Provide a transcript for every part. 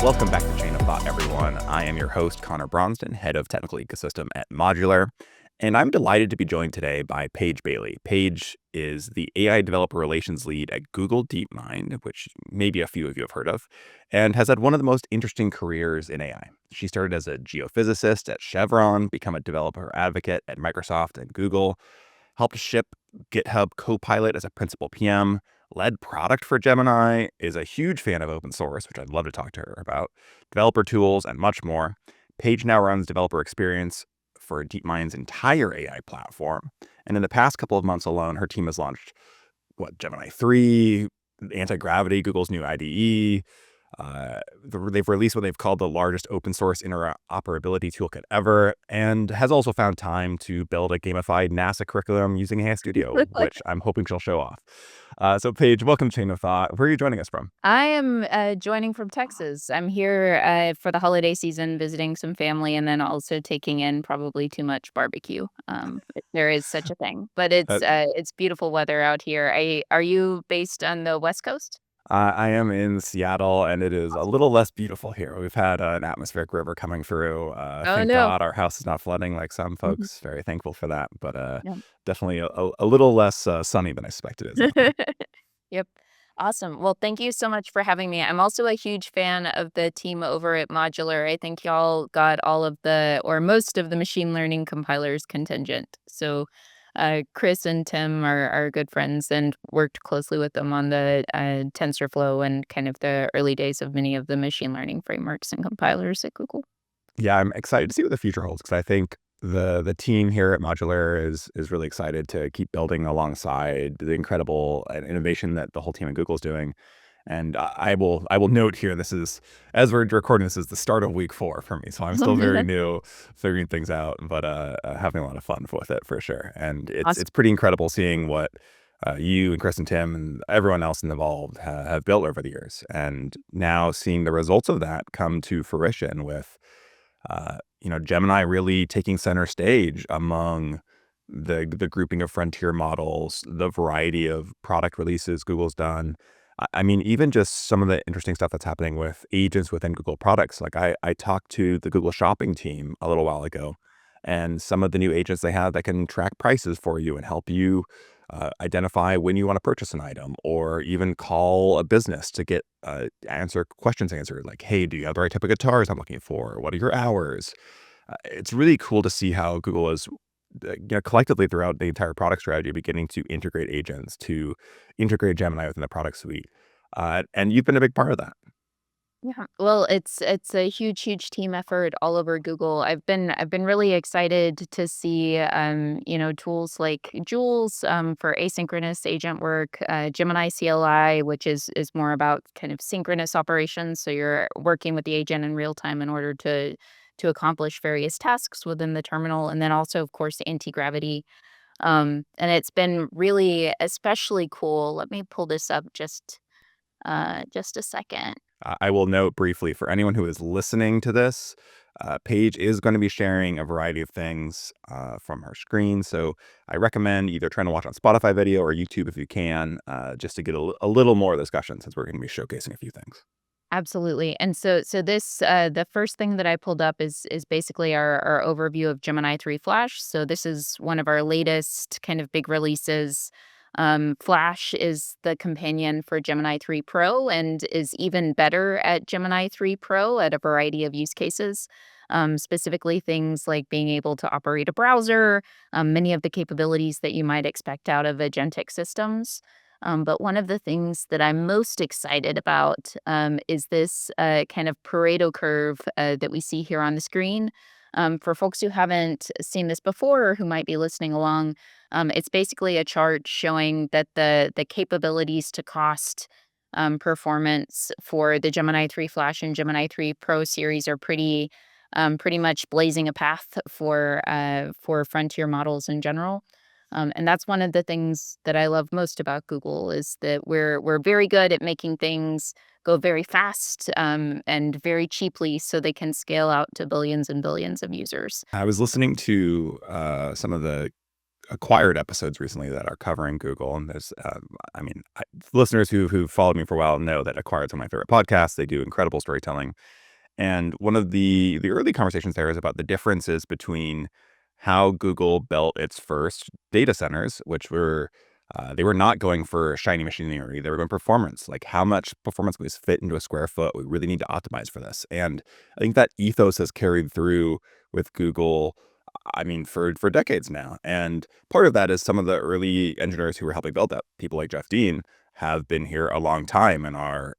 Welcome back to Chain of Thought, everyone. I am your host, Connor Bronston, head of technical ecosystem at Modular, and I'm delighted to be joined today by Paige Bailey. Paige is the AI developer relations lead at Google DeepMind, which maybe a few of you have heard of, and has had one of the most interesting careers in AI. She started as a geophysicist at Chevron, become a developer advocate at Microsoft and Google, helped ship GitHub Copilot as a principal PM, led product for Gemini, is a huge fan of open source, which I'd love to talk to her about, developer tools, and much more. Paige now runs developer experience for DeepMind's entire AI platform. And in the past couple of months alone, her team has launched, Gemini 3, Anti-Gravity, Google's new IDE. They've released what they've called the largest open source interoperability toolkit ever, and has also found time to build a gamified NASA curriculum using AI Studio, which I'm hoping she'll show off. So Paige, welcome to Chain of Thought. Where are you joining us from? I am joining from Texas. I'm here for the holiday season, visiting some family, and then also taking in probably too much barbecue. If there is such a thing, but Uh, it's beautiful weather out here. Are you based on the West Coast? I am in Seattle, and it is a little less beautiful here. We've had an atmospheric river coming through. Oh Thank no. God our house is not flooding like some Mhm. folks. Very thankful for that, but Yeah. definitely a little less sunny than I suspected it is out there. Yep. Awesome. Well, thank you so much for having me. I'm also a huge fan of the team over at Modular. I think y'all got all of the, or most of the machine learning compilers contingent. So Chris and Tim are good friends and worked closely with them on the TensorFlow and kind of the early days of many of the machine learning frameworks and compilers at Google. Yeah, I'm excited to see what the future holds because I think the team here at Modular is really excited to keep building alongside the incredible innovation that the whole team at Google is doing. And I will note here, this is, as we're recording, this is the start of week 4 for me, so I'm still very new, figuring things out, but having a lot of fun with it for sure. And it's Awesome. pretty incredible seeing what you and Chris and Tim and everyone else involved have built over the years, and now seeing the results of that come to fruition with Gemini really taking center stage among the grouping of frontier models, the variety of product releases Google's done. I mean, even just some of the interesting stuff that's happening with agents within Google products. Like I talked to the Google Shopping team a little while ago, and some of the new agents they have that can track prices for you and help you identify when you want to purchase an item, or even call a business to get answer questions answered. Like, hey, do you have the right type of guitars I'm looking for? What are your hours? It's really cool to see how Google is, collectively throughout the entire product strategy, beginning to integrate agents, to integrate Gemini within the product suite. And you've been a big part of that. Yeah. Well, it's a huge team effort all over Google. I've been really excited to see tools like Jules for asynchronous agent work, Gemini CLI, which is more about kind of synchronous operations. So you're working with the agent in real time in order to accomplish various tasks within the terminal, and then also of course anti-gravity. And it's been really especially cool. Let me pull this up just a second. I will note briefly for anyone who is listening to this, Paige is going to be sharing a variety of things from her screen. So I recommend either trying to watch on Spotify video or YouTube if you can, just to get a little more discussion since we're going to be showcasing a few things. Absolutely. And so this the first thing that I pulled up is basically our overview of Gemini 3 Flash. So this is one of our latest kind of big releases. Flash is the companion for Gemini 3 Pro and is even better at Gemini 3 Pro at a variety of use cases. Specifically things like being able to operate a browser, many of the capabilities that you might expect out of agentic systems. But one of the things that I'm most excited about is this kind of Pareto curve that we see here on the screen. For folks who haven't seen this before or who might be listening along, it's basically a chart showing that the capabilities to cost performance for the Gemini 3 Flash and Gemini 3 Pro series are pretty much blazing a path for frontier models in general. And that's one of the things that I love most about Google is that we're very good at making things go very fast and very cheaply, so they can scale out to billions and billions of users. I was listening to some of the acquired episodes recently that are covering Google, and there's, listeners who've followed me for a while know that Acquired is one of my favorite podcasts. They do incredible storytelling, and one of the early conversations there is about the differences between how Google built its first data centers, which were they were not going for shiny machinery. They were going performance. Like, how much performance can we fit into a square foot? We really need to optimize for this. And I think that ethos has carried through with Google, for decades now. And part of that is some of the early engineers who were helping build that, people like Jeff Dean, have been here a long time and are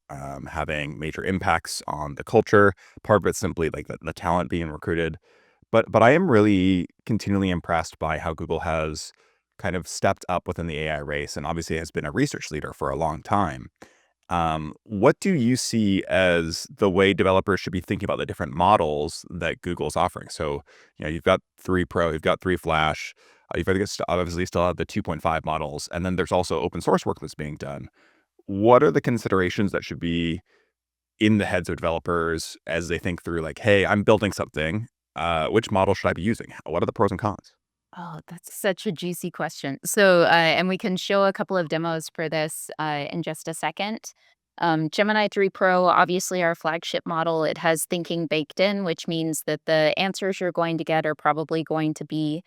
having major impacts on the culture. Part of it's simply like the talent being recruited. But I am really continually impressed by how Google has kind of stepped up within the AI race, and obviously has been a research leader for a long time. What do you see as the way developers should be thinking about the different models that Google's offering? So, you've got 3 Pro, you've got 3 Flash, you've obviously still have the 2.5 models, and then there's also open source work that's being done. What are the considerations that should be in the heads of developers as they think through, like, hey, I'm building something. Which model should I be using? What are the pros and cons? Oh, that's such a juicy question. So, and we can show a couple of demos for this in just a second. Gemini 3 Pro, obviously our flagship model, it has thinking baked in, which means that the answers you're going to get are probably going to be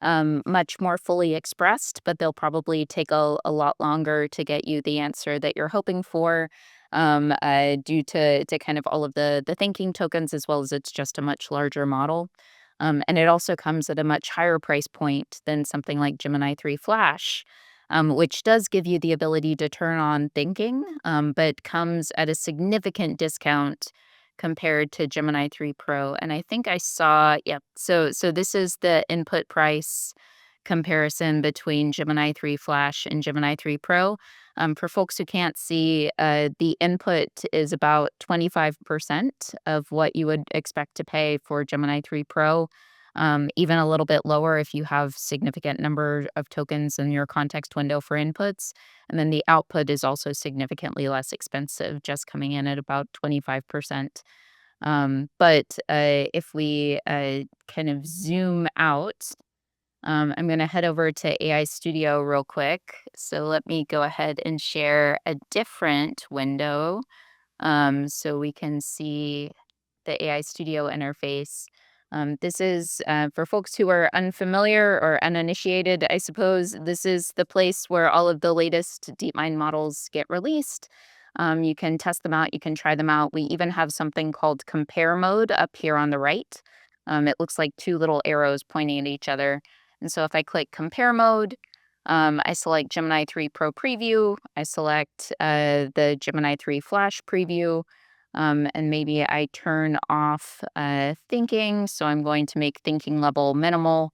much more fully expressed, but they'll probably take a lot longer to get you the answer that you're hoping for, due to kind of all of the thinking tokens, as well as it's just a much larger model. And it also comes at a much higher price point than something like Gemini 3 Flash, which does give you the ability to turn on thinking, but comes at a significant discount compared to Gemini 3 Pro. And I think I saw, yeah, so this is the input price comparison between Gemini 3 Flash and Gemini 3 Pro. For folks who can't see, the input is about 25% of what you would expect to pay for Gemini 3 Pro, even a little bit lower if you have significant number of tokens in your context window for inputs. And then the output is also significantly less expensive, just coming in at about 25%. But if we kind of zoom out, I'm going to head over to AI Studio real quick. So let me go ahead and share a different window so we can see the AI Studio interface. This is for folks who are unfamiliar or uninitiated, I suppose. This is the place where all of the latest DeepMind models get released. You can test them out, you can try them out. We even have something called compare mode up here on the right. It looks like 2 little arrows pointing at each other. And so if I click compare mode, I select Gemini 3 Pro preview, I select the Gemini 3 Flash preview, and maybe I turn off thinking. So I'm going to make thinking level minimal.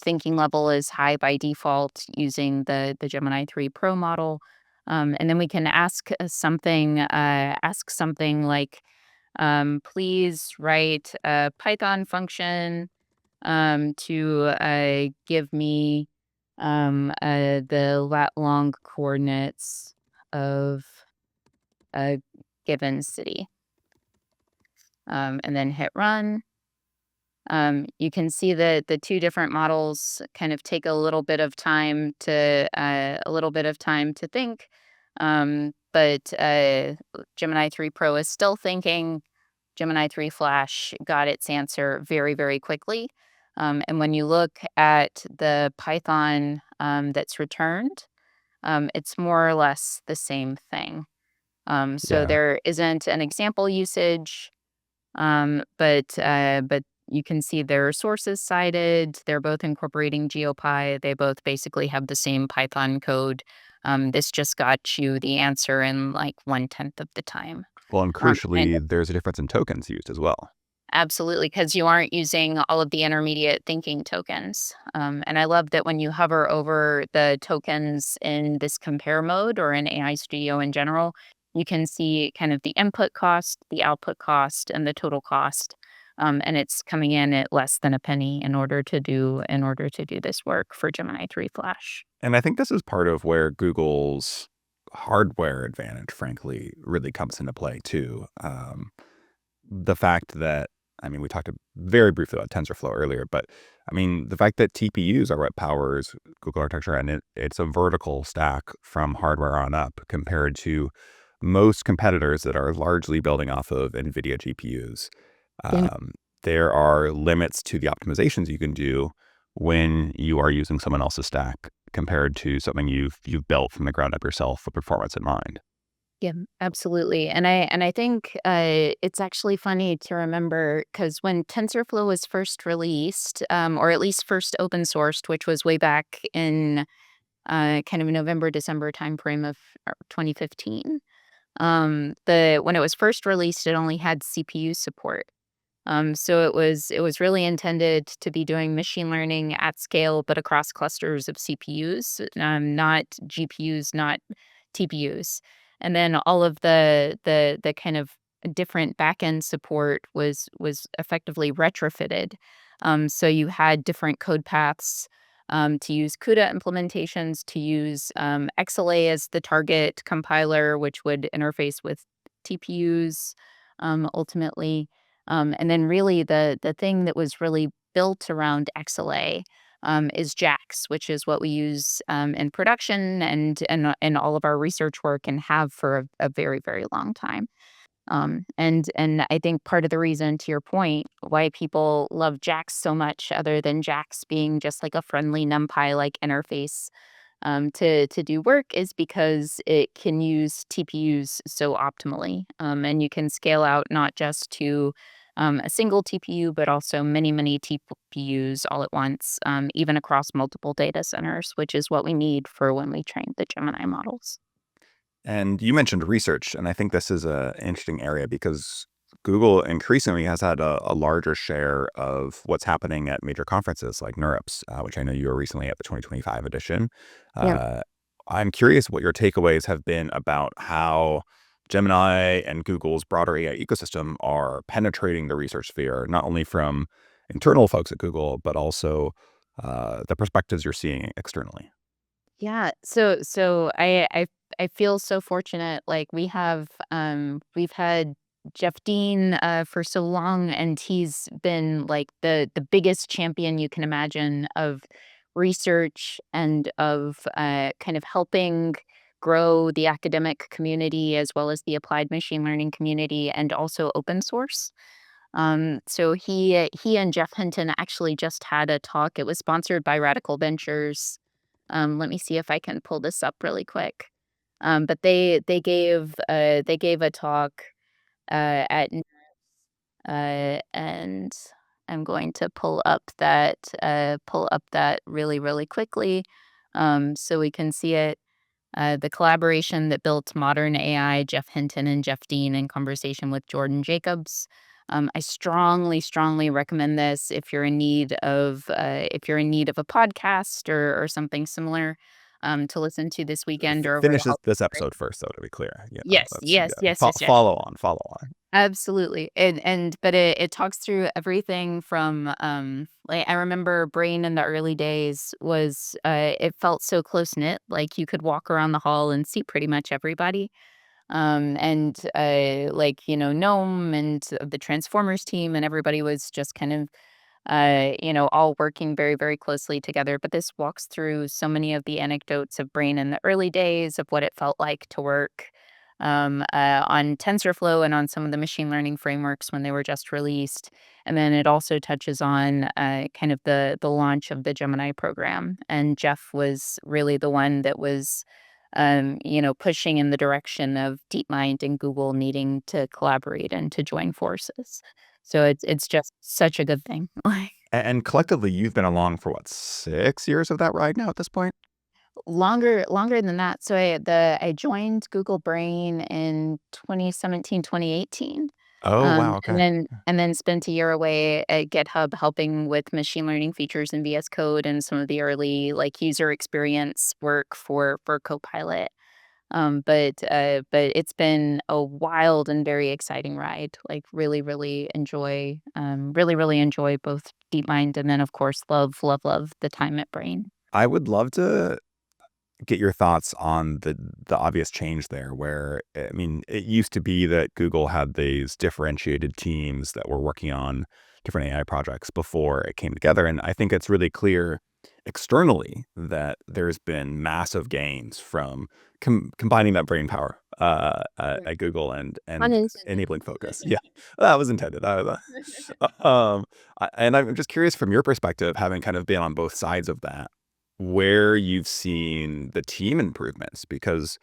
Thinking level is high by default using the Gemini 3 Pro model. And then we can ask something like, please write a Python function to give me the lat long coordinates of a given city, and then hit run. You can see that the 2 different models kind of take a little bit of time to think. But Gemini 3 Pro is still thinking. Gemini 3 Flash got its answer very, very quickly. And when you look at the Python that's returned, it's more or less the same thing. So Yeah. there isn't an example usage, but you can see their sources cited. They're both incorporating GeoPy. They both basically have the same Python code. This just got you the answer in like 1/10 of the time. Well, and And crucially, there's a difference in tokens used as well. absolutely, because you aren't using all of the intermediate thinking tokens. And I love that when you hover over the tokens in this compare mode or in AI Studio in general, you can see kind of the input cost, the output cost, and the total cost. And it's coming in at less than a penny in order to do this work for Gemini 3 Flash. And I think this is part of where Google's hardware advantage, frankly, really comes into play too. The fact that I mean, we talked very briefly about TensorFlow earlier, but I mean, the fact that TPUs are what powers Google architecture, and it's a vertical stack from hardware on up compared to most competitors that are largely building off of NVIDIA GPUs. Yeah. Um, there are limits to the optimizations you can do when you are using someone else's stack compared to something you've built from the ground up yourself with performance in mind. Yeah, absolutely. And I think it's actually funny to remember because when TensorFlow was first released, or at least first open sourced, which was way back in kind of November, December timeframe of 2015. The when it was first released, it only had CPU support. So it was really intended to be doing machine learning at scale, but across clusters of CPUs, not GPUs, not TPUs. And then all of the kind of different backend support was effectively retrofitted. So you had different code paths to use CUDA implementations, to use XLA as the target compiler, which would interface with TPUs ultimately. And then really the thing that was really built around XLA is JAX, which is what we use in production and in all of our research work and have for a very, very long time. And I think part of the reason, to your point, why people love JAX so much, other than JAX being just like a friendly NumPy like interface to do work, is because it can use TPUs so optimally, and you can scale out not just to a single TPU, but also many, many TPUs all at once, even across multiple data centers, which is what we need for when we train the Gemini models. And you mentioned research, and I think this is an interesting area because Google increasingly has had a larger share of what's happening at major conferences like NeurIPS, which I know you were recently at the 2025 edition. Yeah. Uh, I'm curious what your takeaways have been about how Gemini and Google's broader AI ecosystem are penetrating the research sphere, not only from internal folks at Google, but also the perspectives you're seeing externally. Yeah. So I feel so fortunate. Like we've had Jeff Dean for so long, and he's been like the biggest champion you can imagine of research and of kind of helping grow the academic community as well as the applied machine learning community and also open source. So he and Jeff Hinton actually just had a talk. It was sponsored by Radical Ventures. Let me see if I can pull this up really quick. But they gave a talk at and I'm going to pull up that really really quickly, so we can see it. The collaboration that built modern AI, Jeff Hinton and Jeff Dean in conversation with Jordan Jacobs. I strongly, strongly recommend this if you're in need of a podcast or something similar to listen to this weekend or over the Finish this holiday. episode first, though, to be clear. Yes, That's yes, yes, yes, yes. follow on, follow on. Absolutely. And but it talks through everything from like I remember Brain in the early days was it felt so close knit, like you could walk around the hall and see pretty much everybody. And like, Gnome and the Transformers team and everybody was just kind of all working very, very closely together. But this walks through so many of the anecdotes of Brain in the early days of what it felt like to work on TensorFlow and on some of the machine learning frameworks when they were just released. And then it also touches on kind of the launch of the Gemini program. And Jeff was really the one that was pushing in the direction of DeepMind and Google needing to collaborate and to join forces. So it's just such a good thing. And collectively, you've been along for what, 6 years of that ride now at this point? Longer than that. So I joined Google Brain in 2017, 2018. Oh, wow. And Okay. then spent a year away at GitHub helping with machine learning features in VS Code and some of the early like user experience work for Copilot. But it's been a wild and very exciting ride. Like really, really enjoy both DeepMind and then of course love, love, love the time at Brain. I would love to. get your thoughts on the obvious change there, where, I mean, it used to be that Google had these differentiated teams that were working on different AI projects before it came together. And I think it's really clear externally that there's been massive gains from combining that brain power Right. at Google and Unintended. enabling focus. Yeah, that was intended. And I'm just curious from your perspective, having kind of been on both sides of that, where you've seen the team improvements, because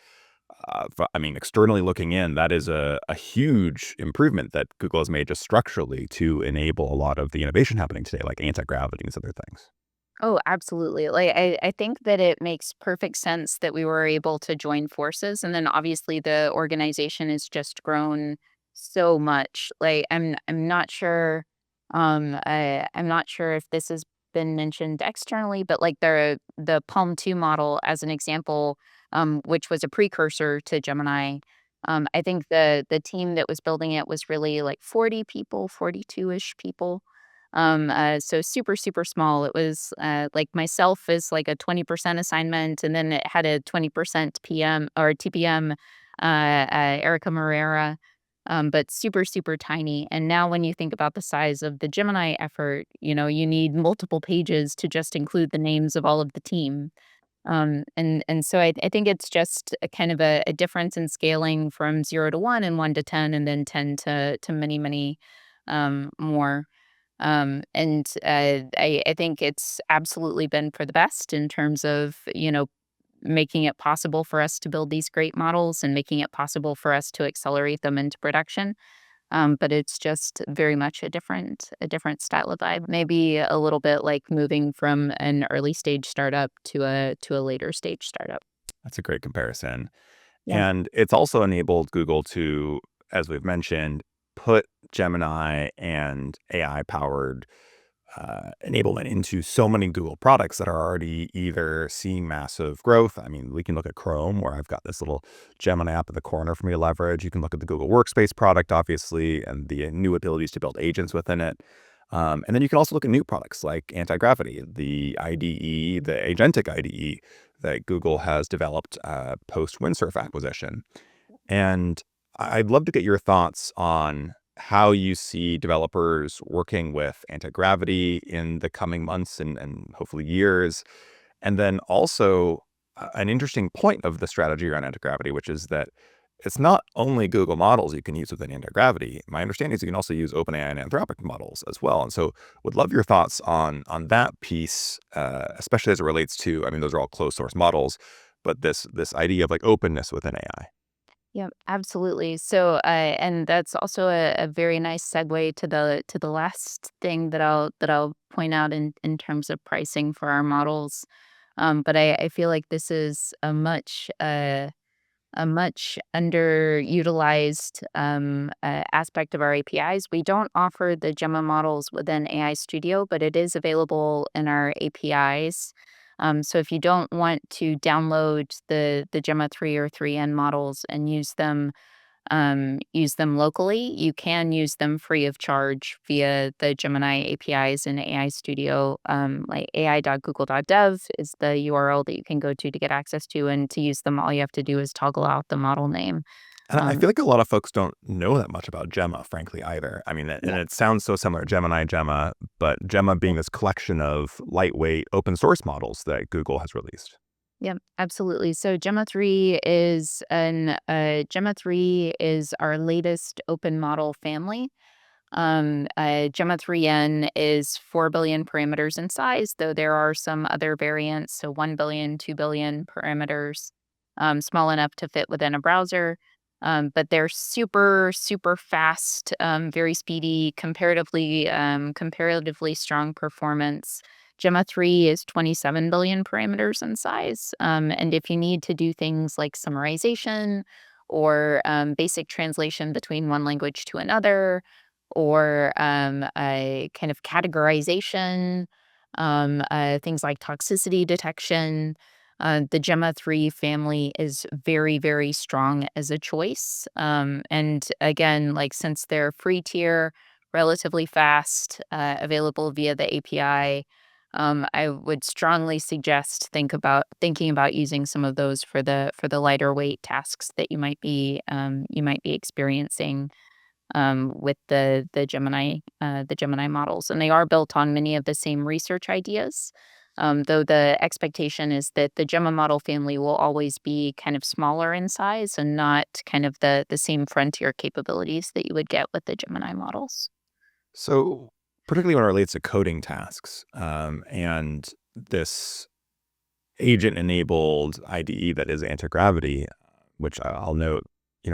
I mean, externally looking in, that is a huge improvement that Google has made just structurally to enable a lot of the innovation happening today, like anti-gravity and these other things. Oh, absolutely. Like, I think that it makes perfect sense that we were able to join forces. And then obviously the organization has just grown so much. Like, I'm not sure, I'm not sure if this has been mentioned externally, but like the Palm 2 model as an example, which was a precursor to Gemini. I think the team that was building it was really like 40 people, 42-ish people. So super, super small. It was like myself is like a 20% assignment, and then it had a 20% PM or TPM, Erica Morera, but super, super tiny. And now when you think about the size of the Gemini effort, you need multiple pages to just include the names of all of the team. And so I think it's just a kind of a difference in scaling from 0 to 1 and 1 to 10, and then 10 to many, many more. I think it's absolutely been for the best in terms of, making it possible for us to build these great models and making it possible for us to accelerate them into production. But it's just very much a different style of vibe. Maybe a little bit like moving from an early stage startup to a later stage startup. That's a great comparison. Yeah. And it's also enabled Google to, as we've mentioned, put Gemini and AI powered enablement into so many Google products that are already either seeing massive growth. I mean, we can look at Chrome, where I've got this little Gemini app in the corner for me to leverage. You can look at the Google Workspace product, obviously, and the new abilities to build agents within it. And then you can also look at new products like Anti-Gravity, the IDE, the agentic IDE that Google has developed post Windsurf acquisition. And I'd love to get your thoughts on how you see developers working with anti-gravity in the coming months and hopefully years. And then also an interesting point of the strategy around anti-gravity, which is that it's not only Google models you can use within anti-gravity. My understanding is you can also use OpenAI and Anthropic models as well. And so would love your thoughts on that piece, especially as it relates to, I mean, those are all closed source models, but this idea of like openness within AI. Yeah, absolutely. So, and that's also a very nice segue to the last thing that I'll point out in terms of pricing for our models. But I feel like this is a much underutilized aspect of our APIs. We don't offer the Gemma models within AI Studio, but it is available in our APIs. So if you don't want to download the Gemma 3 or 3N models and use them locally, you can use them free of charge via the Gemini APIs in AI Studio. Like ai.google.dev is the URL that you can go to get access to. And to use them, all you have to do is toggle out the model name. And I Um, feel like a lot of folks don't know that much about Gemma, frankly, either. I mean, and yeah, it sounds so similar, Gemini, Gemma, but Gemma being this collection of lightweight open source models that Google has released. yeah, absolutely. So Gemma 3 is our latest open model family. Gemma 3N is 4 billion parameters in size, though there are some other variants, so 1 billion, 2 billion parameters, small enough to fit within a browser. But they're super, super fast, very speedy, comparatively strong performance. Gemma 3 is 27 billion parameters in size. And if you need to do things like summarization or basic translation between one language to another, or a kind of categorization, things like toxicity detection. The Gemma 3 family is very, very strong as a choice. And again, like since they're free tier, relatively fast, available via the API, I would strongly suggest thinking about using some of those for the lighter weight tasks that you might be experiencing with the Gemini models, and they are built on many of the same research ideas. Though the expectation is that the Gemma model family will always be kind of smaller in size and not kind of the same frontier capabilities that you would get with the Gemini models. So, particularly when it relates to coding tasks, and this agent-enabled IDE that is Anti-Gravity, which I'll note,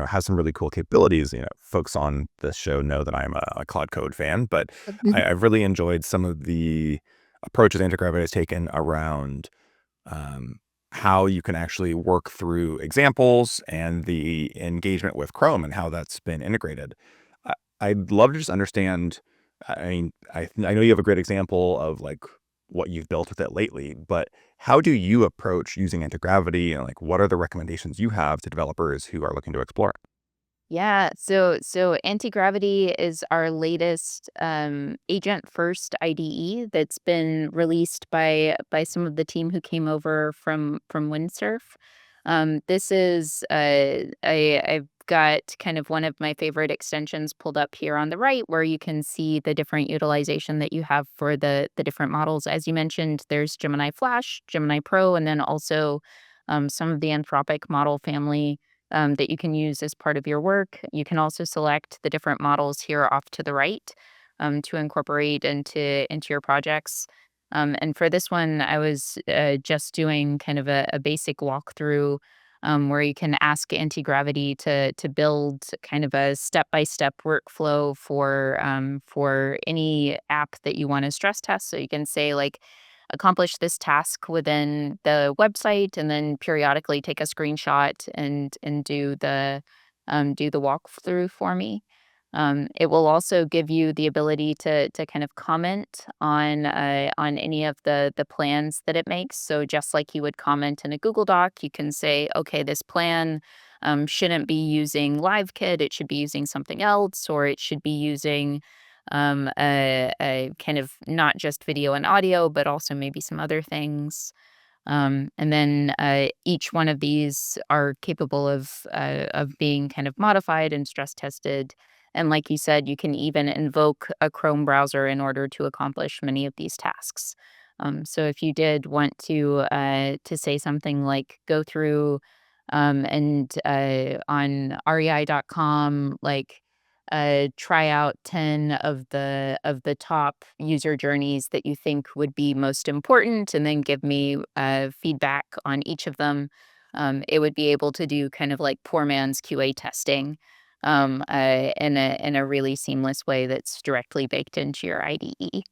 has some really cool capabilities. Folks on this show know that I'm a Cloud Code fan, but I've really enjoyed some of the approaches Anti-Gravity has taken around um, how you can actually work through examples and the engagement with Chrome and how that's been integrated. I, I'd love to just understand. I mean, I know you have a great example of like what you've built with it lately, but how do you approach using anti-gravity, and like what are the recommendations you have to developers who are looking to explore it? Yeah, so Anti-Gravity is our latest agent first IDE that's been released by some of the team who came over from Windsurf. This is I've got kind of one of my favorite extensions pulled up here on the right, where you can see the different utilization that you have for the different models. As you mentioned, there's Gemini Flash, Gemini Pro, and then also some of the Anthropic model family that you can use as part of your work. You can also select the different models here off to the right to incorporate into your projects. And for this one, I was just doing kind of a basic walkthrough where you can ask Anti-Gravity to build kind of a step-by-step workflow for any app that you want to stress test. So you can say like, accomplish this task within the website, and then periodically take a screenshot and do the walkthrough for me. It will also give you the ability to kind of comment on any of the plans that it makes. So just like you would comment in a Google Doc, you can say, okay, this plan shouldn't be using LiveKit; it should be using something else, or it should be using a kind of not just video and audio, but also maybe some other things. And then each one of these are capable of being kind of modified and stress tested. And like you said, you can even invoke a Chrome browser in order to accomplish many of these tasks. So if you did want to say something like go through and on rei.com, like try out 10 of the top user journeys that you think would be most important, and then give me feedback on each of them. It would be able to do kind of like poor man's QA testing in a really seamless way that's directly baked into your IDE.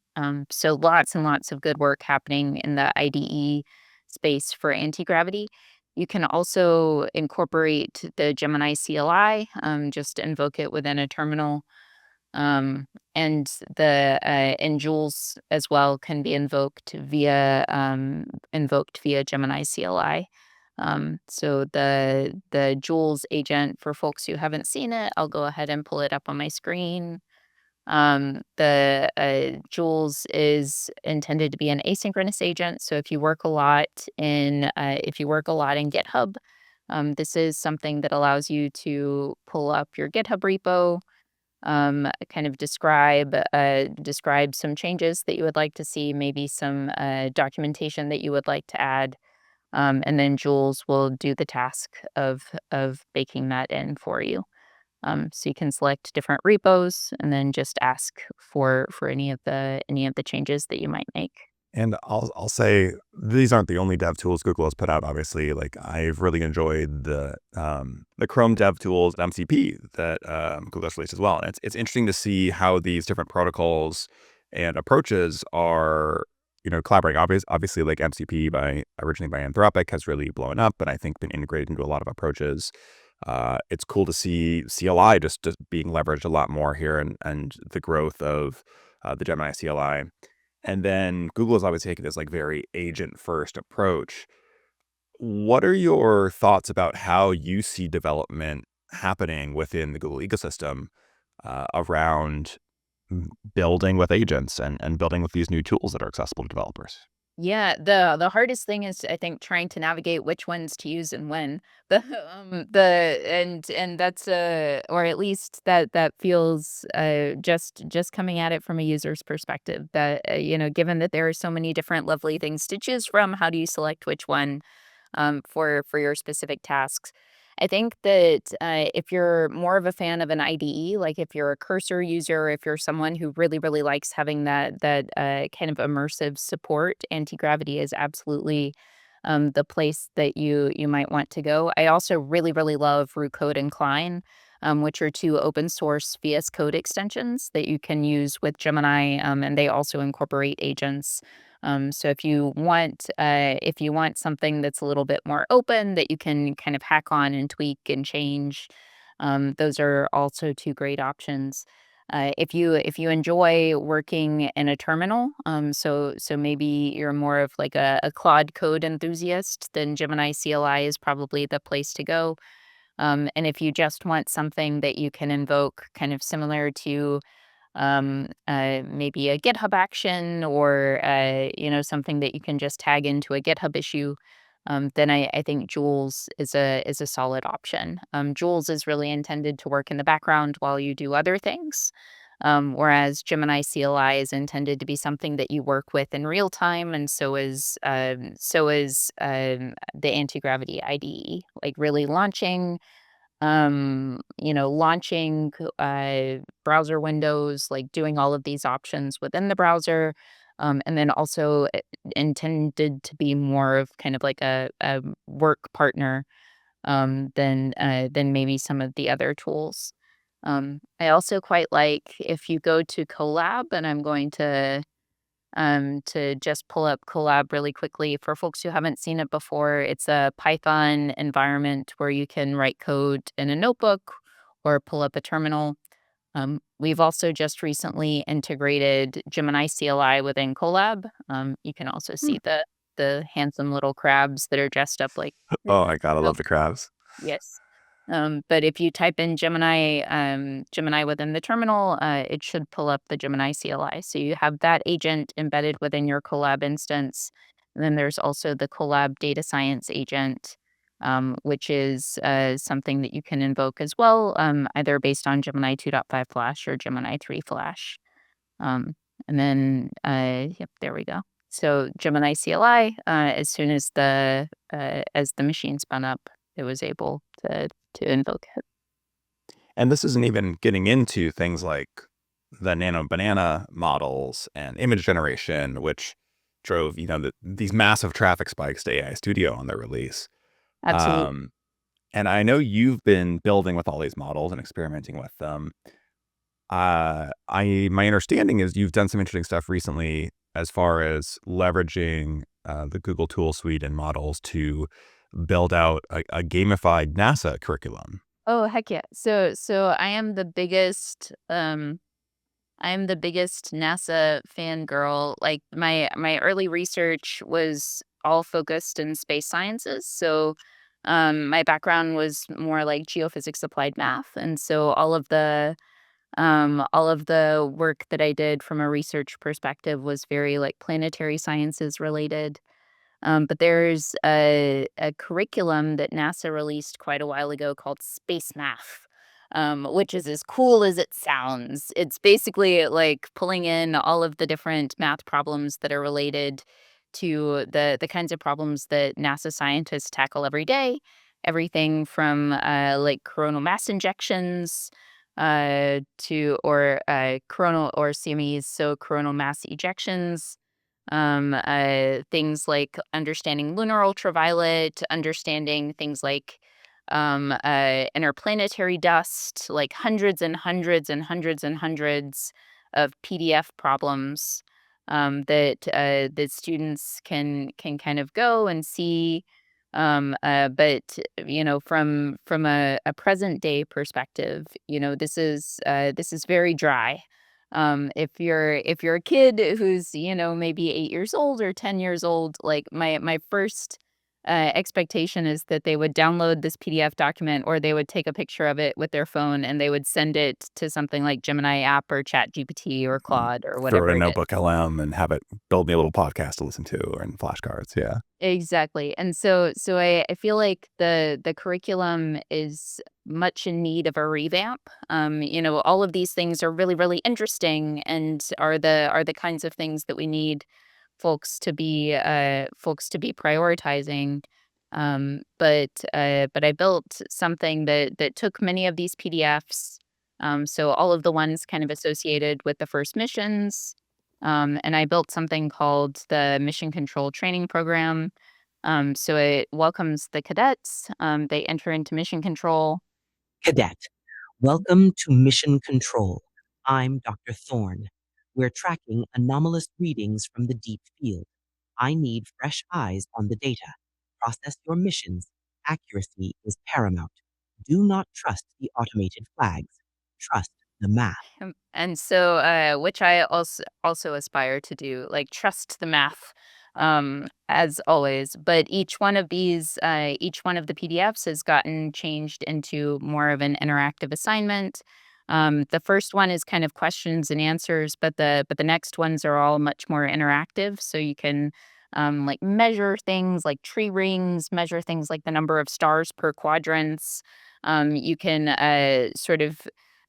So lots and lots of good work happening in the IDE space for anti-gravity. You can also incorporate the Gemini CLI, just invoke it within a terminal. Um, and and Jules as well can be invoked via Gemini CLI. So the Jules agent, for folks who haven't seen it, I'll go ahead and pull it up on my screen. The Jules is intended to be an asynchronous agent. So if you work a lot in GitHub, this is something that allows you to pull up your GitHub repo, kind of describe some changes that you would like to see, maybe some documentation that you would like to add, and then Jules will do the task of baking that in for you. So you can select different repos and then just ask for any of the changes that you might make. And I'll say these aren't the only dev tools Google has put out. Obviously, like I've really enjoyed the Chrome dev tools at MCP that Google has released as well. And it's interesting to see how these different protocols and approaches are collaborating. Obviously, like MCP originally by Anthropic has really blown up, and I think been integrated into a lot of approaches. It's cool to see CLI just being leveraged a lot more here, and the growth of the Gemini CLI. And then Google has obviously taken this like very agent first approach. What are your thoughts about how you see development happening within the Google ecosystem around building with agents and building with these new tools that are accessible to developers. Yeah, the hardest thing is, I think, trying to navigate which ones to use and when. The and that's, or at least that feels, just coming at it from a user's perspective that, given that there are so many different lovely things to choose from, how do you select which one? For your specific tasks. I think that if you're more of a fan of an IDE, like if you're a cursor user, if you're someone who really, really likes having that kind of immersive support, anti-gravity is absolutely the place that you might want to go. I also really, really love Code and Klein, which are two open source VS Code extensions that you can use with Gemini, and they also incorporate agents. So if you want something that's a little bit more open that you can kind of hack on and tweak and change, those are also two great options. If you enjoy working in a terminal, so maybe you're more of like a Claude code enthusiast, then Gemini CLI is probably the place to go. And if you just want something that you can invoke, kind of similar to maybe a GitHub action or something that you can just tag into a GitHub issue, then I think Jules is a solid option. Jules is really intended to work in the background while you do other things, whereas Gemini CLI is intended to be something that you work with in real time, and so is the Anti-Gravity IDE, like really launching browser windows, like doing all of these options within the browser, and then also intended to be more of kind of like a work partner than maybe some of the other tools. I also quite like if you go to Colab, and I'm going to just pull up Colab really quickly for folks who haven't seen it before. It's a Python environment where you can write code in a notebook or pull up a terminal. We've also just recently integrated Gemini CLI within Colab. You can also Hmm. see the handsome little crabs that are dressed up like. Oh my God, I love the crabs. Yes. But if you type in Gemini within the terminal, it should pull up the Gemini CLI. So you have that agent embedded within your Colab instance. And then there's also the Colab data science agent, which is something that you can invoke as well, either based on Gemini 2.5 Flash or Gemini 3 Flash. Um, and then, yep, there we go. So Gemini CLI, as the machine spun up, it was able to invoke it. And this isn't even getting into things like the nano banana models and image generation, which drove, these massive traffic spikes to AI Studio on their release. Absolutely. Um, and I know you've been building with all these models and experimenting with them. My understanding is you've done some interesting stuff recently as far as leveraging the Google tool suite and models to build out a gamified NASA curriculum. Oh, heck yeah. So I am the biggest NASA fangirl. Like my early research was all focused in space sciences. So my background was more like geophysics applied math. And so all of the work that I did from a research perspective was very like planetary sciences related. But there's a curriculum that NASA released quite a while ago called Space Math, which is as cool as it sounds. It's basically like pulling in all of the different math problems that are related to the kinds of problems that NASA scientists tackle every day. Everything from like coronal mass injections to or coronal or CMEs, so coronal mass ejections, things like understanding lunar ultraviolet, understanding things like interplanetary dust, like hundreds and hundreds and hundreds and hundreds of PDF problems that students can kind of go and see. But from a present day perspective, this is very dry. If you're a kid who's maybe 8 years old or 10 years old, like my first expectation is that they would download this PDF document or they would take a picture of it with their phone and they would send it to something like Gemini app or ChatGPT or Claude or Throw it whatever in a it is. notebook LM and have it build me a little podcast to listen to or in flashcards. Yeah. Exactly. And so I feel like the curriculum is much in need of a revamp. All of these things are really, really interesting and are the kinds of things that we need folks to be prioritizing. But I built something that took many of these PDFs. So all of the ones kind of associated with the first missions. And I built something called the Mission Control Training Program. So it welcomes the cadets. They enter into mission control. Cadet, welcome to Mission Control. I'm Dr. Thorne. We're tracking anomalous readings from the deep field. I need fresh eyes on the data. Process your missions. Accuracy is paramount. Do not trust the automated flags. Trust the math. And so, which I also aspire to do, like trust the math, as always. But each one of the PDFs has gotten changed into more of an interactive assignment. The first one is kind of questions and answers, but the next ones are all much more interactive. So you can like measure things like tree rings, measure things like the number of stars per quadrants. You can sort of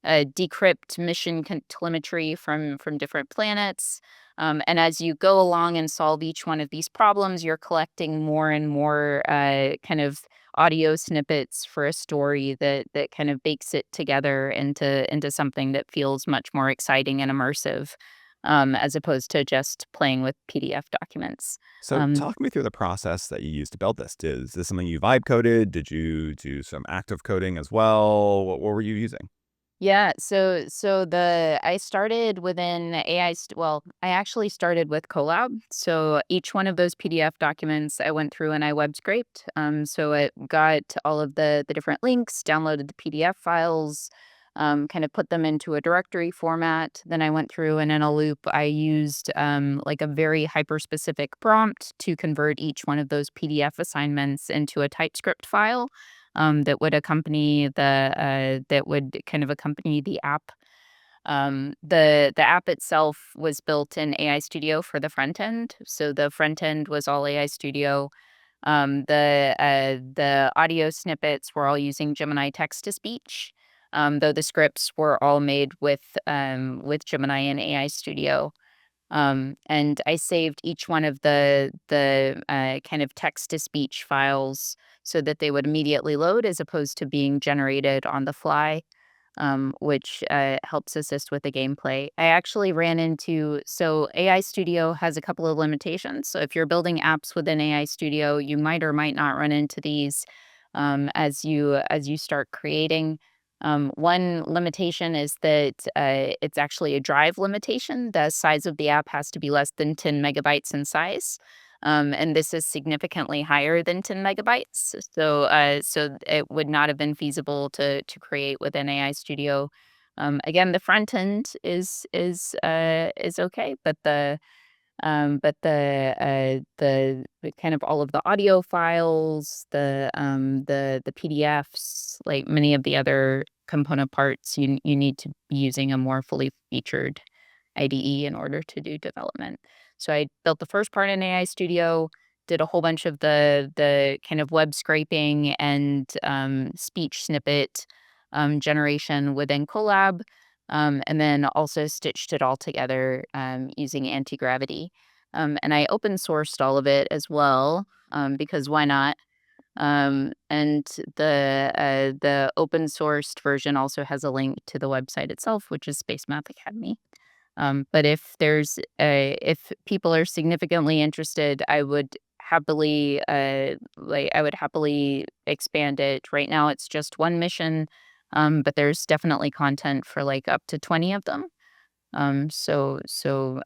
decrypt mission telemetry from different planets. And as you go along and solve each one of these problems, you're collecting more and more kind of audio snippets for a story that kind of bakes it together into something that feels much more exciting and immersive, as opposed to just playing with PDF documents. So Um, talk me through the process that you used to build this. Is this something you vibe coded? Did you do some active coding as well? What were you using? Yeah, so the I started within I actually started with Colab. So each one of those PDF documents I went through and I web scraped. So it got all of the different links, downloaded the PDF files, kind of put them into a directory format. Then I went through and in a loop I used like a very hyper specific prompt to convert each one of those PDF assignments into a TypeScript file that would kind of accompany the app. The app itself was built in AI Studio for the front end, so the front end was all AI Studio. The audio snippets were all using Gemini text to speech, though the scripts were all made with Gemini and AI Studio. And I saved each one of the kind of text to speech files so that they would immediately load as opposed to being generated on the fly, which helps assist with the gameplay. I actually ran into so AI Studio has a couple of limitations. So if you're building apps within AI Studio, you might or might not run into these as you start creating. One limitation is that it's actually a drive limitation. The size of the app has to be less than 10 megabytes in size. And this is significantly higher than 10 megabytes. So it would not have been feasible to create within AI Studio. Again, the front end is okay, but the kind of all of the audio files, the PDFs, like many of the other component parts, you need to be using a more fully featured IDE in order to do development. So I built the first part in AI Studio, did a whole bunch of the kind of web scraping and speech snippet generation within Colab, and then also stitched it all together using Anti-Gravity. And I open sourced all of it as well, because why not? And the open sourced version also has a link to the website itself, which is Space Math Academy. But if people are significantly interested, I would happily expand it. Right now, it's just one mission, but there's definitely content for like up to 20 of them. So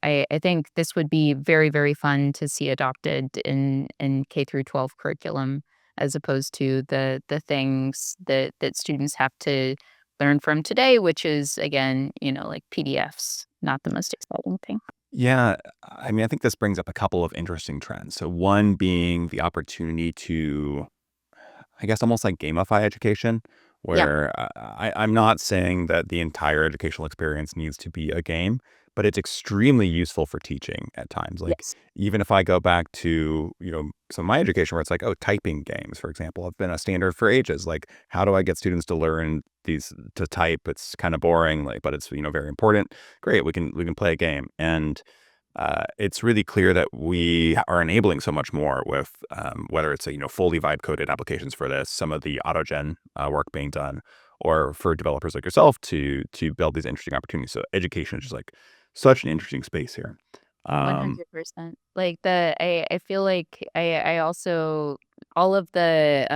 I think this would be very, very fun to see adopted in K through 12 curriculum as opposed to the things that students have to learn from today, which is again, like PDFs, not the most exciting thing. Yeah, I mean, I think this brings up a couple of interesting trends. So one being the opportunity to, I guess, almost like gamify education, Yeah. where I'm not saying that the entire educational experience needs to be a game, but it's extremely useful for teaching at times. Like, Yes. even if I go back to, some of my education where it's like, oh, typing games, for example, have been a standard for ages. Like, how do I get students to learn these to type? It's kind of boring, like, but it's, very important. Great, we can play a game. And it's really clear that we are enabling so much more with whether it's fully vibe coded applications for this, some of the autogen work being done, or for developers like yourself to build these interesting opportunities. So education is just like such an interesting space here. Um, 100%. Like I feel like I also all of the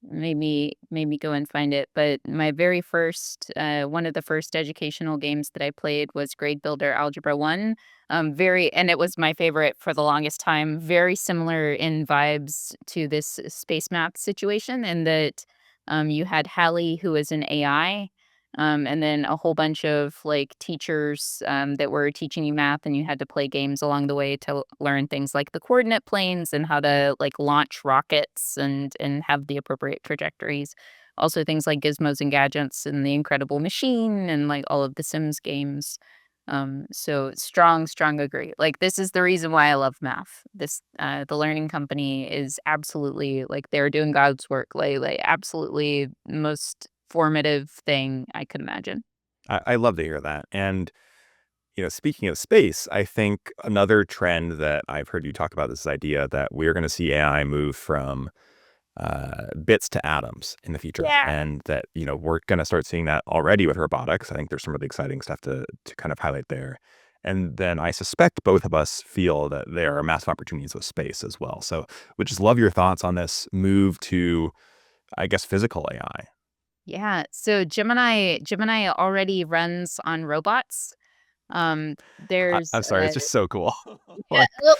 made me go and find it, but my very first one of the first educational games that I played was Grade Builder Algebra 1. Very and it was my favorite for the longest time, very similar in vibes to this space math situation in that you had Hallie who was an AI. And then a whole bunch of like teachers that were teaching you math, and you had to play games along the way to learn things like the coordinate planes and how to like launch rockets and have the appropriate trajectories. Also things like Gizmos and Gadgets and The Incredible Machine and like all of the Sims games. So strong agree. Like this is the reason why I love math. This the learning company is absolutely like they're doing God's work. Like absolutely most formative thing I could imagine. I love to hear that. And speaking of space, I think another trend that I've heard you talk about is this idea that we're going to see AI move from bits to atoms in the future, Yeah. and that we're going to start seeing that already with robotics. I think there's some really exciting stuff to kind of highlight there. And then I suspect both of us feel that there are massive opportunities with space as well. So would just love your thoughts on this move to, I guess, physical AI. Yeah. So Gemini already runs on robots. There's I'm sorry, it's just so cool. yeah, Like, well,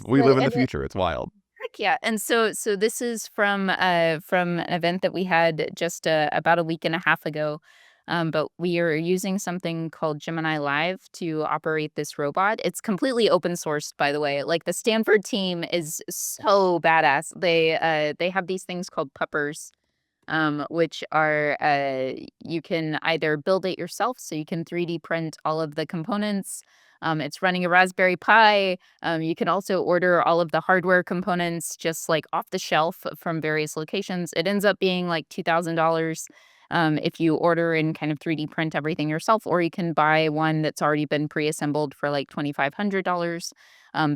we live in the and future. It's wild. heck yeah. And so this is from an event that we had just about a week and a half ago. But we are using something called Gemini Live to operate this robot. It's completely open sourced, by the way. Like the Stanford team is so badass. They have these things called Puppers, which are you can either build it yourself, so you can 3D print all of the components. It's running a Raspberry Pi. You can also order all of the hardware components just like off the shelf from various locations. It ends up being like $2,000 if you order and kind of 3D print everything yourself, or you can buy one that's already been pre-assembled for like $2,500.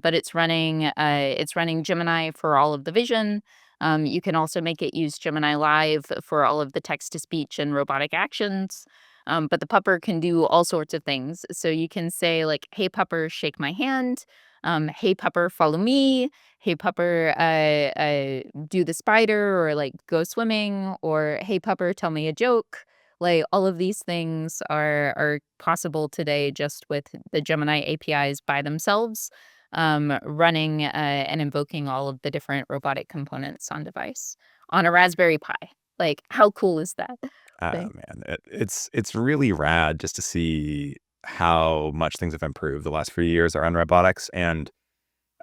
But it's running Gemini for all of the vision. You can also make it use Gemini Live for all of the text to speech and robotic actions. But the pupper can do all sorts of things. So you can say, like, hey, pupper, shake my hand. Hey, pupper, follow me. Hey, pupper, do the spider or like go swimming. Or hey, pupper, tell me a joke. Like all of these things are possible today just with the Gemini APIs by themselves running and invoking all of the different robotic components on device on a Raspberry Pi. Like, how cool is that? Oh Like, man, it's really rad just to see how much things have improved the last few years around robotics. And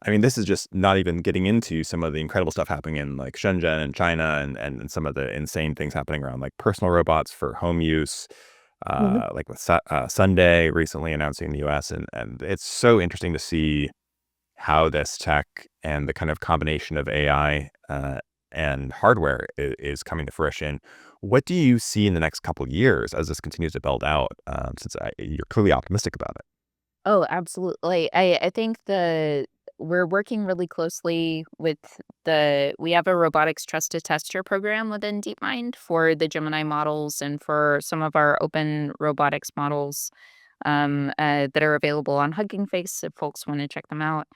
I mean, this is just not even getting into some of the incredible stuff happening in like Shenzhen and China, and some of the insane things happening around like personal robots for home use, Mhm. like with Sunday recently announcing in the US. And it's so interesting to see how this tech and the kind of combination of AI and hardware is coming to fruition. What do you see in the next couple of years as this continues to build out? Since you're clearly optimistic about it. Oh, absolutely. I think we're working really closely with we have a robotics trusted tester program within DeepMind for the Gemini models and for some of our open robotics models that are available on Hugging Face if folks want to check them out.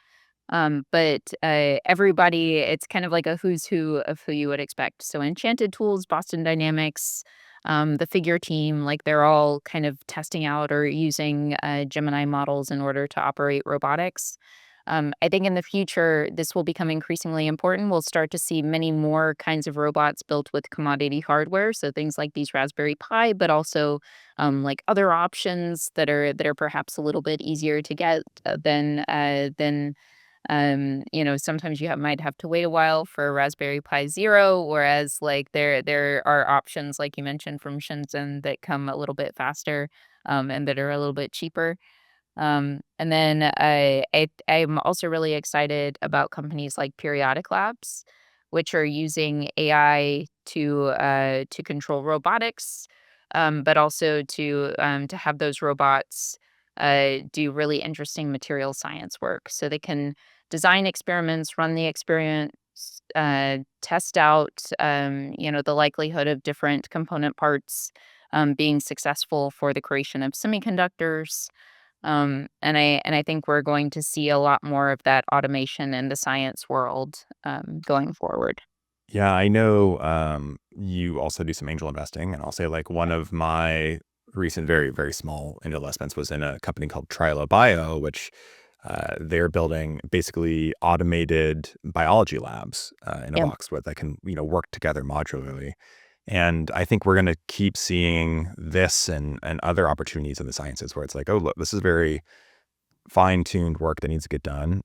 But everybody, it's kind of like a who's who of who you would expect. So Enchanted Tools, Boston Dynamics, the Figure team, like they're all kind of testing out or using Gemini models in order to operate robotics. I think in the future, this will become increasingly important. We'll start to see many more kinds of robots built with commodity hardware, so things like these Raspberry Pi, but also like other options that are perhaps a little bit easier to get than sometimes might have to wait a while for a Raspberry Pi Zero, whereas like there are options like you mentioned from Shenzhen that come a little bit faster and that are a little bit cheaper. And then I'm also really excited about companies like Periodic Labs, which are using AI to control robotics, but also to have those robots do really interesting material science work. So they can design experiments, run the experiments, test out the likelihood of different component parts being successful for the creation of semiconductors. And I think we're going to see a lot more of that automation in the science world, going forward. Yeah, I know you also do some angel investing, and I'll say like one of my recent very, very small angel investments was in a company called Trilo Bio, which they're building basically automated biology labs in a Yeah, box where that can work together modularly. And I think we're going to keep seeing this and other opportunities in the sciences where it's like, oh, look, this is very fine-tuned work that needs to get done.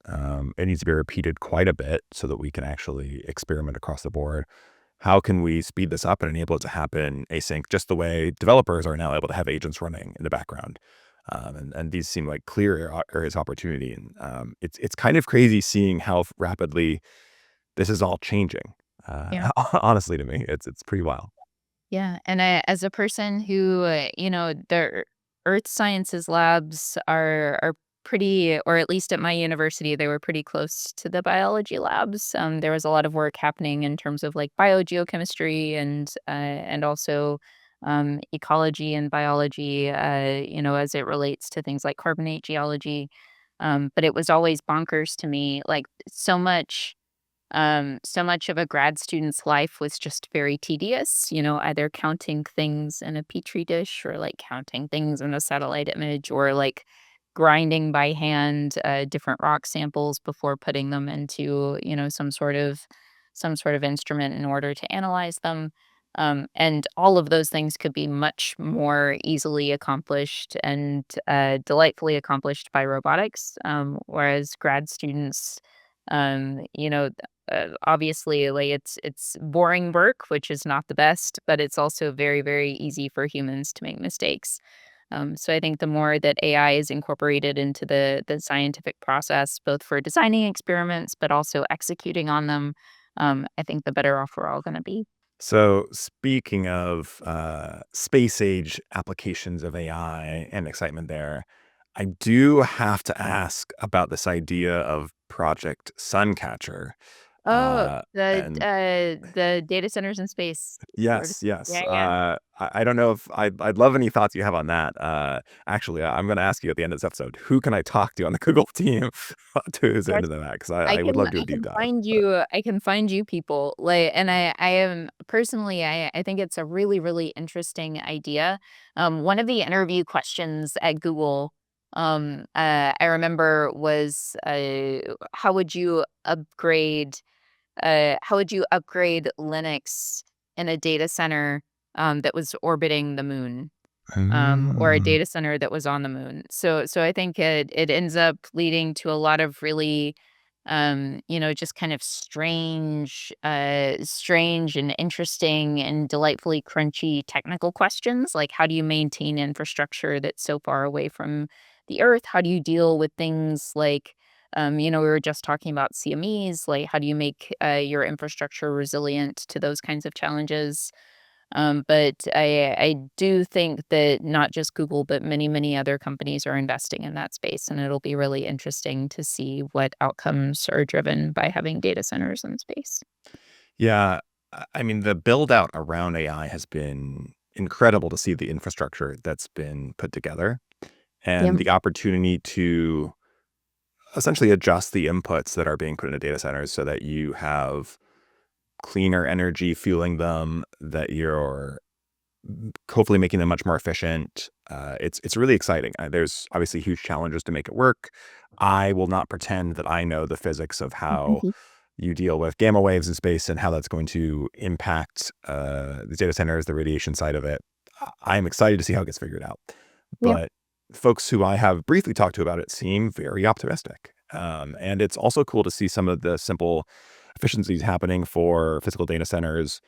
It needs to be repeated quite a bit so that we can actually experiment across the board. How can we speed this up and enable it to happen async, just the way developers are now able to have agents running in the background? And these seem like clear areas of opportunity. And it's kind of crazy seeing how rapidly this is all changing. yeah. Honestly, to me, it's pretty wild. Yeah, and as a person who, the earth sciences labs are pretty, or at least at my university, they were pretty close to the biology labs. There was a lot of work happening in terms of like biogeochemistry and also ecology and biology, as it relates to things like carbonate geology. But it was always bonkers to me, like so much of a grad student's life was just very tedious, either counting things in a petri dish or like counting things in a satellite image or like grinding by hand different rock samples before putting them into, some sort of instrument in order to analyze them. And all of those things could be much more easily accomplished and delightfully accomplished by robotics. Whereas grad students, um, you know, obviously, like, it's boring work, which is not the best, but it's also very, very easy for humans to make mistakes. So I think the more that AI is incorporated into the scientific process, both for designing experiments, but also executing on them, I think the better off we're all gonna be. So, speaking of space age applications of AI and excitement there, I do have to ask about this idea of Project Suncatcher. Oh, And the data centers in space sort of. yes, yes. Yeah, yeah. I don't know if I'd love any thoughts you have on that. Actually, I'm going to ask you at the end of this episode, who can I talk to on the Google team to who's into that? Because I would love to do a deep dive. But I can find you people, like, and I am personally, I think it's a really, really interesting idea. One of the interview questions at Google, I remember was, how would you upgrade Linux in a data center, that was orbiting the moon? Or a Mm. data center that was on the moon. So I think it ends up leading to a lot of really, just kind of strange and interesting and delightfully crunchy technical questions. Like, how do you maintain infrastructure that's so far away from the Earth? How do you deal with things like, we were just talking about CMEs. Like, how do you make your infrastructure resilient to those kinds of challenges? But I do think that not just Google, but many, many other companies are investing in that space, and it'll be really interesting to see what outcomes are driven by having data centers in space. Yeah, I mean, the build out around AI has been incredible to see the infrastructure that's been put together Yeah. and the opportunity to essentially adjust the inputs that are being put into data centers so that you have cleaner energy fueling them, that you're hopefully making them much more efficient, it's really exciting. There's obviously huge challenges to make it work. I will not pretend that I know the physics of how you deal with gamma waves in space and how that's going to impact the data centers, the radiation side of it. I'm excited to see how it gets figured out. Yeah. But folks who I have briefly talked to about it seem very optimistic. And it's also cool to see some of the simple efficiencies happening for physical data centers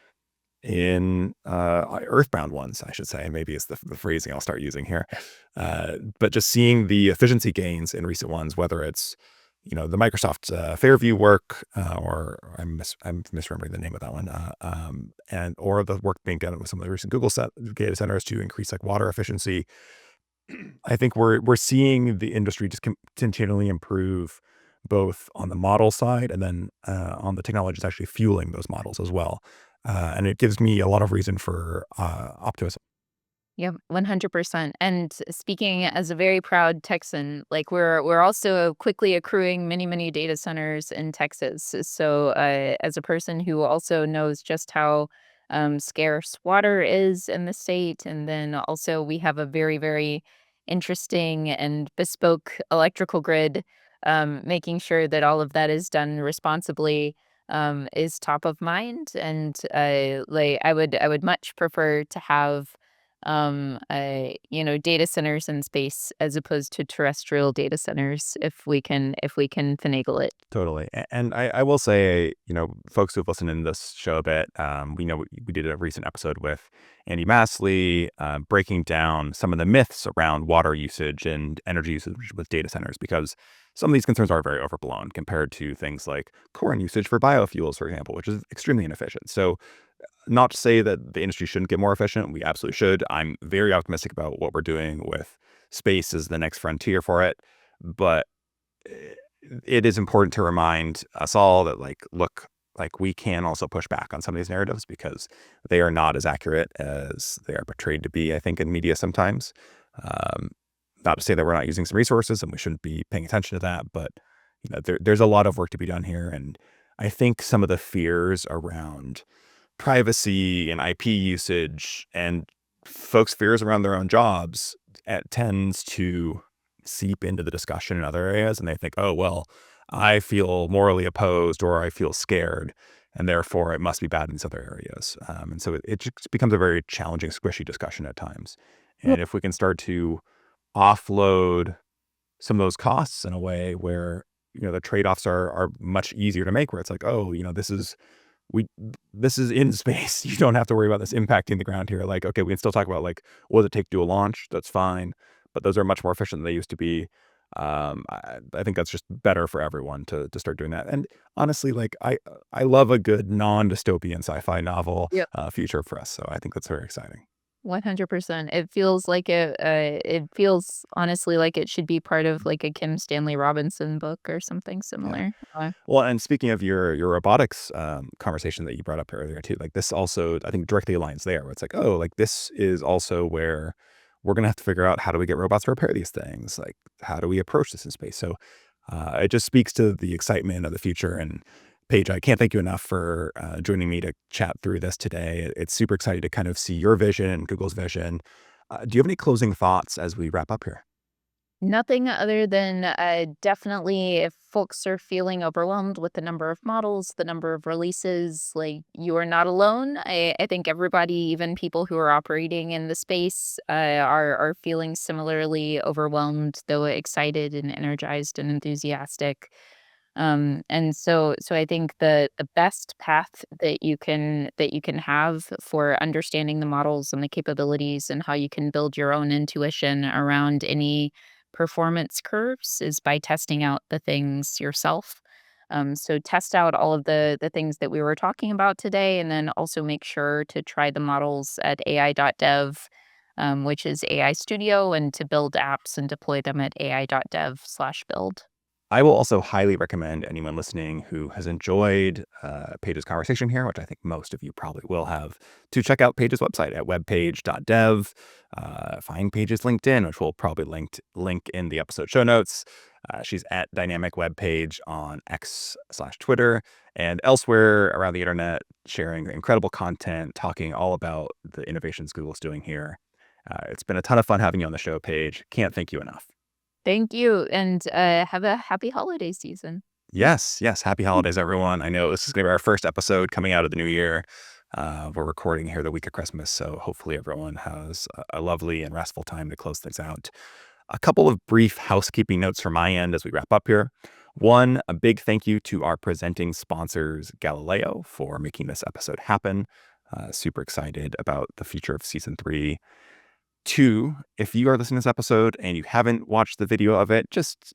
in earthbound ones, I should say, maybe is the phrasing I'll start using here. But just seeing the efficiency gains in recent ones, whether it's the Microsoft Fairview work, or I'm misremembering the name of that one, and or the work being done with some of the recent Google data centers to increase like water efficiency. I think we're seeing the industry just continually improve, both on the model side and then on the technologies actually fueling those models as well. And it gives me a lot of reason for optimism. Yep, 100%. And speaking as a very proud Texan, like we're also quickly accruing many, many data centers in Texas. So as a person who also knows just how scarce water is in the state, and then also we have a very, very interesting and bespoke electrical grid, making sure that all of that is done responsibly is top of mind. And like I would much prefer to have data centers in space as opposed to terrestrial data centers if we can finagle it. Totally. And I will say, folks who've listened in this show a bit, we know we did a recent episode with Andy Massley, breaking down some of the myths around water usage and energy usage with data centers, because some of these concerns are very overblown compared to things like corn usage for biofuels, for example, which is extremely inefficient. So not to say that the industry shouldn't get more efficient. We absolutely should. I'm very optimistic about what we're doing with space as the next frontier for it. But eh, it is important to remind us all that, look, we can also push back on some of these narratives because they are not as accurate as they are portrayed to be, I think, in media sometimes. Um, Not to say that we're not using some resources and we shouldn't be paying attention to that, but there's a lot of work to be done here. And I think some of the fears around privacy and IP usage and folks' fears around their own jobs, it tends to seep into the discussion in other areas. And they think, oh, well, I feel morally opposed or I feel scared, and therefore it must be bad in these other areas. And so it just becomes a very challenging, squishy discussion at times. Yep. And if we can start to offload some of those costs in a way where, the trade-offs are much easier to make, where it's like, oh, we this is in space. You don't have to worry about this impacting the ground here. Like, okay, we can still talk about what does it take to do a launch? That's fine, but those are much more efficient than they used to be. I think that's just better for everyone to start doing that. And honestly, I love a good non-dystopian sci-fi novel Yep. future for us. So I think that's very exciting. 100%. It feels like it feels honestly like it should be part of like a Kim Stanley Robinson book or something Yeah. similar. Well, and speaking of your robotics conversation that you brought up earlier too, this also I think directly aligns there. Where it's like, oh, this is also where we're gonna have to figure out how do we get robots to repair these things? Like, how do we approach this in space? So it just speaks to the excitement of the future. And Paige, I can't thank you enough for joining me to chat through this today. It's super exciting to kind of see your vision and Google's vision. Do you have any closing thoughts as we wrap up here? Nothing other than definitely if folks are feeling overwhelmed with the number of models, the number of releases, like you are not alone. I think everybody, even people who are operating in the space, are feeling similarly overwhelmed, though excited and energized and enthusiastic. And so I think the best path that you can have for understanding the models and the capabilities and how you can build your own intuition around any performance curves is by testing out the things yourself. So test out all of the things that we were talking about today, and then also make sure to try the models at ai.dev, which is AI Studio, and to build apps and deploy them at ai.dev/build. I will also highly recommend anyone listening who has enjoyed Paige's conversation here, which I think most of you probably will have, to check out Paige's website at webpage.dev. Find Paige's LinkedIn, which we'll probably link in the episode show notes. She's at Dynamic Web Page on X/Twitter and elsewhere around the internet, sharing incredible content, talking all about the innovations Google's doing here. It's been a ton of fun having you on the show, Paige. Can't thank you enough. Thank you, and have a happy holiday season. Yes, yes. Happy holidays, everyone. I know this is going to be our first episode coming out of the new year. We're recording here the week of Christmas, so hopefully everyone has a lovely and restful time to close things out. A couple of brief housekeeping notes from my end as we wrap up here. One, a big thank you to our presenting sponsors, Galileo, for making this episode happen. Super excited about the future of season 3. 2, if you are listening to this episode and you haven't watched the video of it,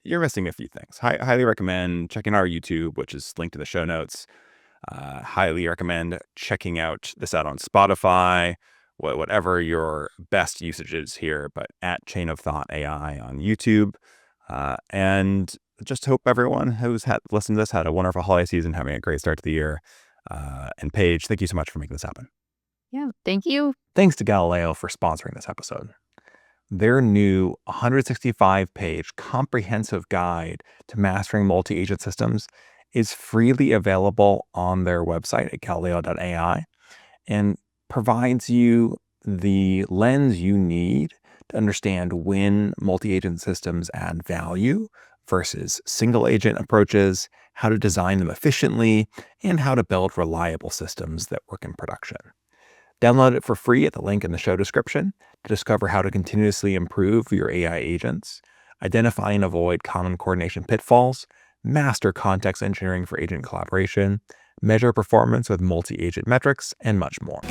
you're missing a few things. Highly recommend checking out our YouTube, which is linked in the show notes. Highly recommend checking this out on Spotify, whatever your best usage is here, but at Chain of Thought AI on YouTube. And just hope everyone who's listened to this had a wonderful holiday season, having a great start to the year. And Paige, thank you so much for making this happen. Yeah, thank you. Thanks to Galileo for sponsoring this episode. Their new 165-page comprehensive guide to mastering multi-agent systems is freely available on their website at galileo.ai and provides you the lens you need to understand when multi-agent systems add value versus single-agent approaches, how to design them efficiently, and how to build reliable systems that work in production. Download it for free at the link in the show description to discover how to continuously improve your AI agents, identify and avoid common coordination pitfalls, master context engineering for agent collaboration, measure performance with multi-agent metrics, and much more.